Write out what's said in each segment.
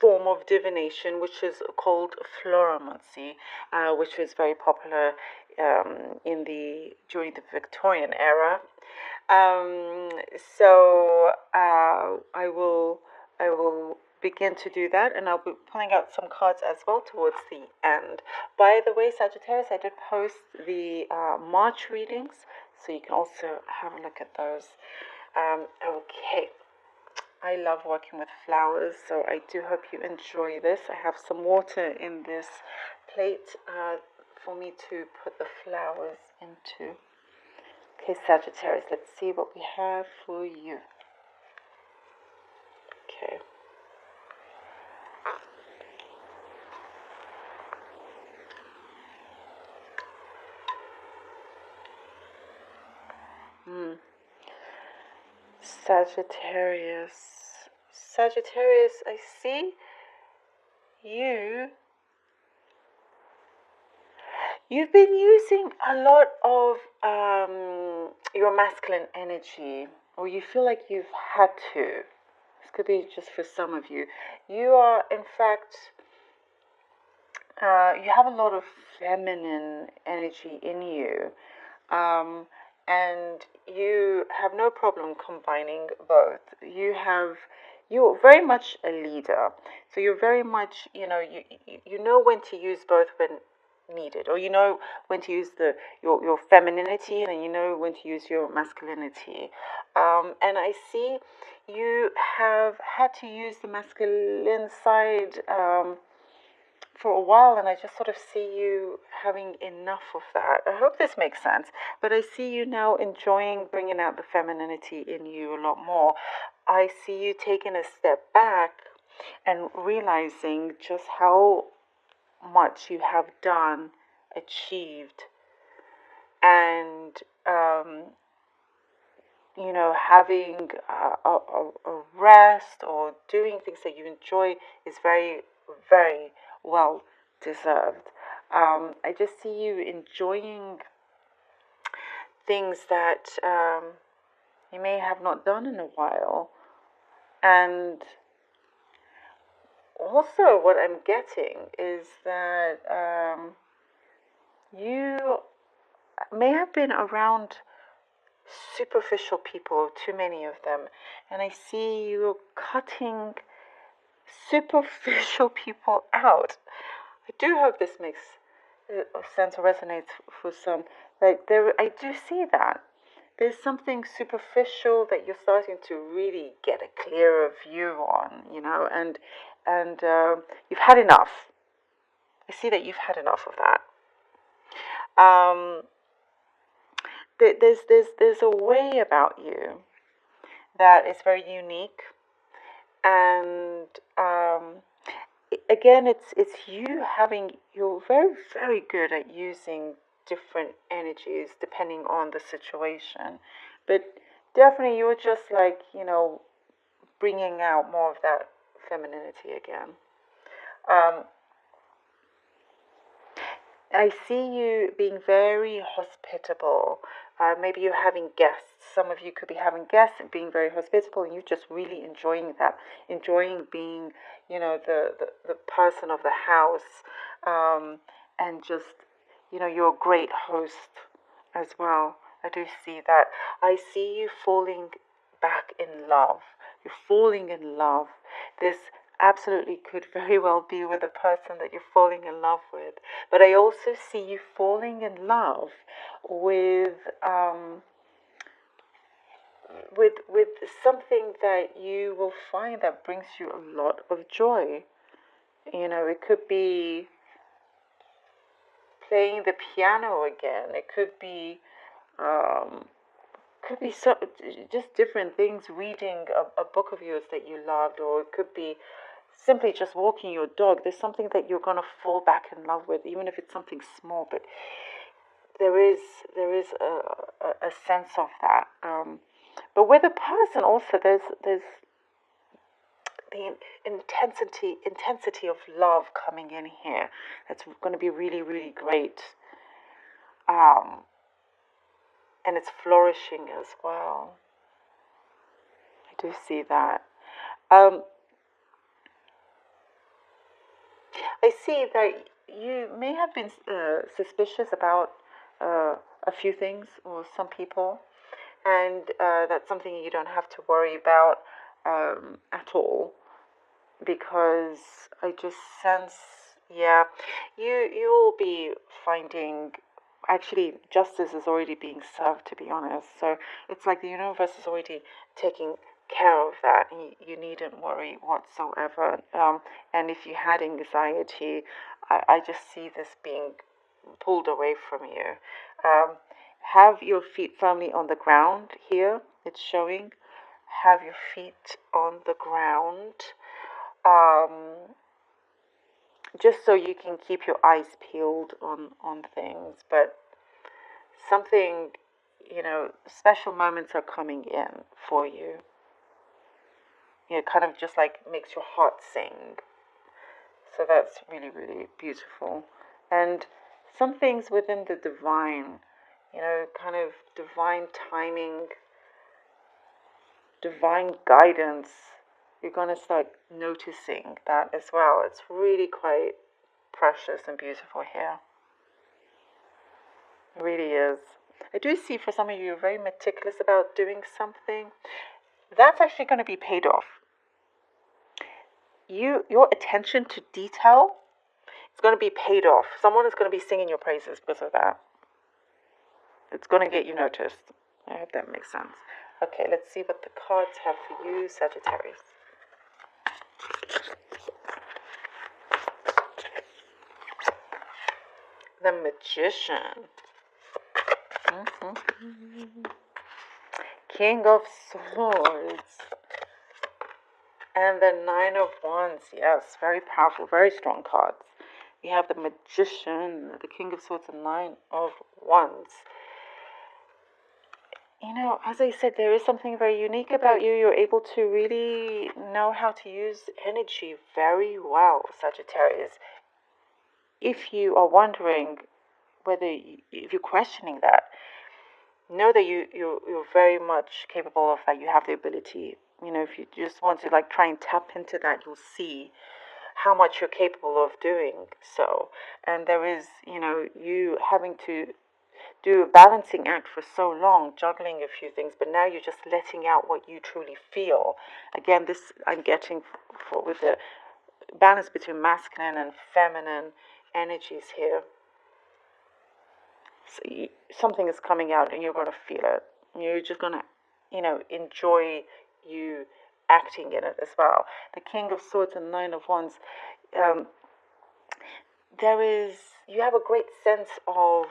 form of divination, which is called floromancy, which was very popular during the Victorian era. Um, so I will begin to do that, and I'll be pulling out some cards as well towards the end. By the way, Sagittarius, I did post the March readings, so you can also have a look at those. Okay. I love working with flowers, so I do hope you enjoy this. I have some water in this plate for me to put the flowers into. Okay, Sagittarius, let's see what we have for you. Okay. Sagittarius. Sagittarius, I see you've been using a lot of your masculine energy, or you feel like you've had to. This could be just for some of you. You are, in fact, you have a lot of feminine energy in you. And you have no problem combining both. You're very much a leader. So you're very much, you know when to use both when needed, or you know when to use your femininity, and you know when to use your masculinity. And I see you have had to use the masculine side for a while, and I just sort of see you having enough of that. I hope this makes sense, but I see you now enjoying bringing out the femininity in you a lot more. I see you taking a step back and realizing just how much you have done, achieved, and having a rest or doing things that you enjoy is very, very well deserved. I just see you enjoying things that you may have not done in a while. And also, what I'm getting is that you may have been around superficial people, too many of them, and I see you cutting superficial people out. I do hope this makes sense or resonates for some. Like I do see that there's something superficial that you're starting to really get a clearer view on, and you've had enough. I see that you've had enough of that. There's a way about you that is very unique, and again, it's you're very, very good at using different energies depending on the situation, but definitely you're just like bringing out more of that femininity again. I see you being very hospitable. Maybe you're having guests. Some of you could be having guests and being very hospitable, and you're just really enjoying that, enjoying being, the person of the house, and just, you're a great host as well. I do see that. I see you falling back in love. You're falling in love. This absolutely could very well be with the person that you're falling in love with. But I also see you falling in love with with something that you will find that brings you a lot of joy. It could be playing the piano again. It could be so just different things. Reading a book of yours that you loved, or it could be simply just walking your dog. There's something that you're gonna fall back in love with, even if it's something small. But there is a sense of that. But with a person also, there's the intensity of love coming in here. That's going to be really, really great. And it's flourishing as well. I do see that. I see that you may have been suspicious about a few things or some people, and that's something you don't have to worry about at all, because I just sense, yeah, you'll be finding, actually justice is already being served, to be honest. So it's like the universe is already taking care of that. You needn't worry whatsoever. And if you had anxiety, I just see this being pulled away from you. Um, have your feet firmly on the ground here. It's showing. Have your feet on the ground. Um, just so you can keep your eyes peeled on things. But something, special moments are coming in for you. Kind of just like makes your heart sing. So that's really, really beautiful. And some things within the divine, kind of divine timing, divine guidance, you're going to start noticing that as well. It's really quite precious and beautiful here. It really is. I do see for some of you, you're very meticulous about doing something. That's actually going to be paid off. Your attention to detail is going to be paid off. Someone is going to be singing your praises because of that. It's going to get you noticed. I hope that makes sense. Okay, let's see what the cards have for you, Sagittarius. The Magician. King of Swords. And the Nine of Wands. Yes, very powerful, very strong cards. We have the Magician, the King of Swords, and Nine of Wands. As I said, there is something very unique about you. You're able to really know how to use energy very well, Sagittarius. If you are wondering if you're questioning that, know that you're very much capable of that. You have the ability. If you just want to try and tap into that, you'll see how much you're capable of doing so. And there is, you having to do a balancing act for so long, juggling a few things, but now you're just letting out what you truly feel. Again, this I'm getting with the balance between masculine and feminine energies here. So something is coming out and you're going to feel it. You're just going to, enjoy you acting in it as well. The King of Swords and Nine of Wands, you have a great sense of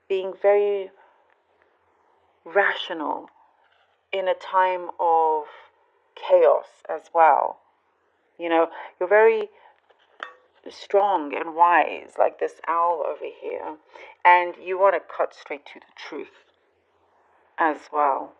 being very rational in a time of chaos as well. You're very strong and wise, like this owl over here, and you want to cut straight to the truth as well.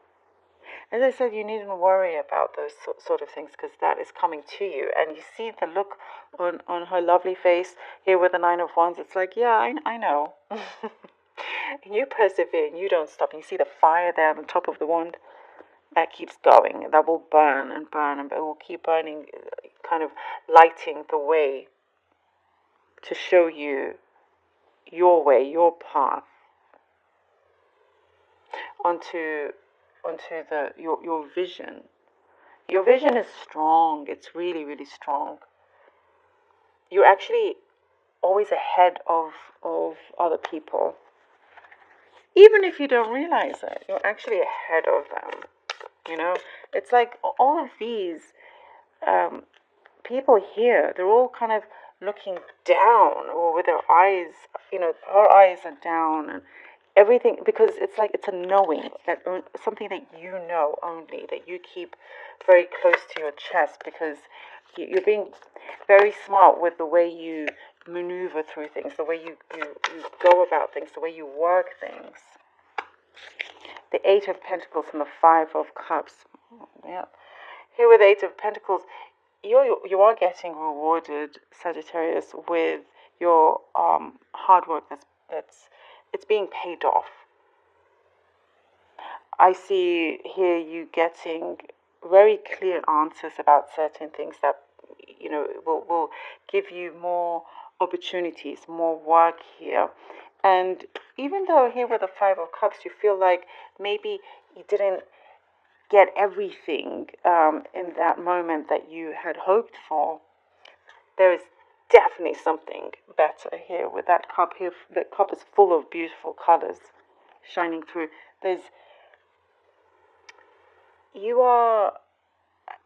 As I said, you needn't worry about those sort of things because that is coming to you. And you see the look on her lovely face here with the Nine of Wands. It's like, yeah, I know. And you persevere and you don't stop. And you see the fire there on the top of the wand. That keeps going. That will burn and burn, and it will keep burning, kind of lighting the way to show you your way, your path onto your vision. Your vision is strong. It's really, really strong. You're actually always ahead of other people. Even if you don't realize it, you're actually ahead of them. It's like all of these people here, they're all kind of looking down, or with their eyes, her eyes are down, and everything, because it's like it's a knowing, that something that you know only, that you keep very close to your chest, because you're being very smart with the way you maneuver through things, the way you go about things, the way you work things. The Eight of Pentacles and the Five of Cups. Yeah. Here with the Eight of Pentacles, you are getting rewarded, Sagittarius, with your hard work. It's being paid off. I see here you getting very clear answers about certain things that will give you more opportunities, more work here. And even though here with the Five of Cups, you feel like maybe you didn't get everything in that moment that you had hoped for, there is definitely something better here with that cup here. The cup is full of beautiful colors shining through. You are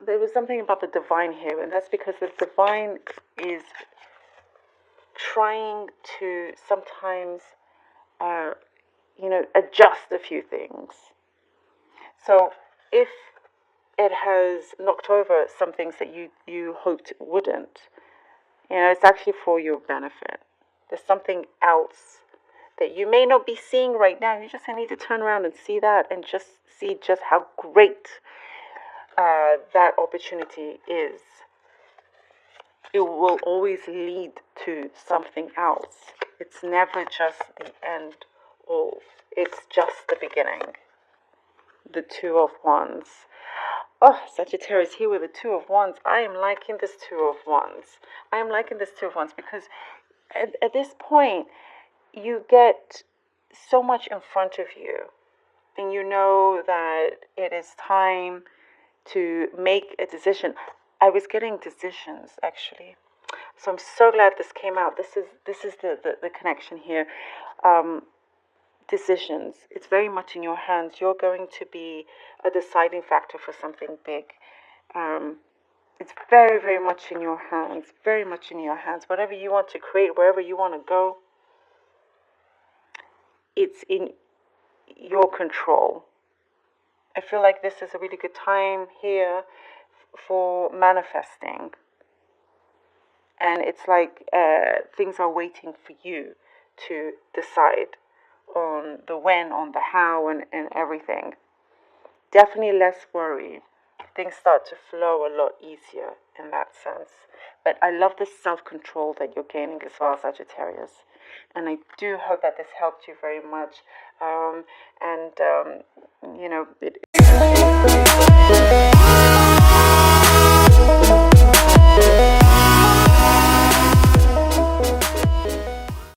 there was something about the divine here, and that's because the divine is trying to sometimes adjust a few things. So if it has knocked over some things that you hoped it wouldn't, it's actually for your benefit. There's something else that you may not be seeing right now. You just need to turn around and see that, and just see just how great that opportunity is. It will always lead to something else. It's never just the end all. It's just the beginning. The Two of Wands. Oh, Sagittarius here with the Two of Wands. I am liking this Two of Wands. I am liking this Two of Wands because at this point, you get so much in front of you. And you know that it is time to make a decision. I was getting decisions, actually. So I'm so glad this came out. This is the connection here. Decisions. It's very much in your hands. You're going to be a deciding factor for something big. It's very, very much in your hands. Very much in your hands. Whatever you want to create, wherever you want to go, it's in your control. I feel like this is a really good time here for manifesting. And it's like things are waiting for you to decide on the when, on the how, and everything. Definitely less worry. Things start to flow a lot easier in that sense. But I love the self-control that you're gaining as well, Sagittarius. And I do hope that this helped you very much.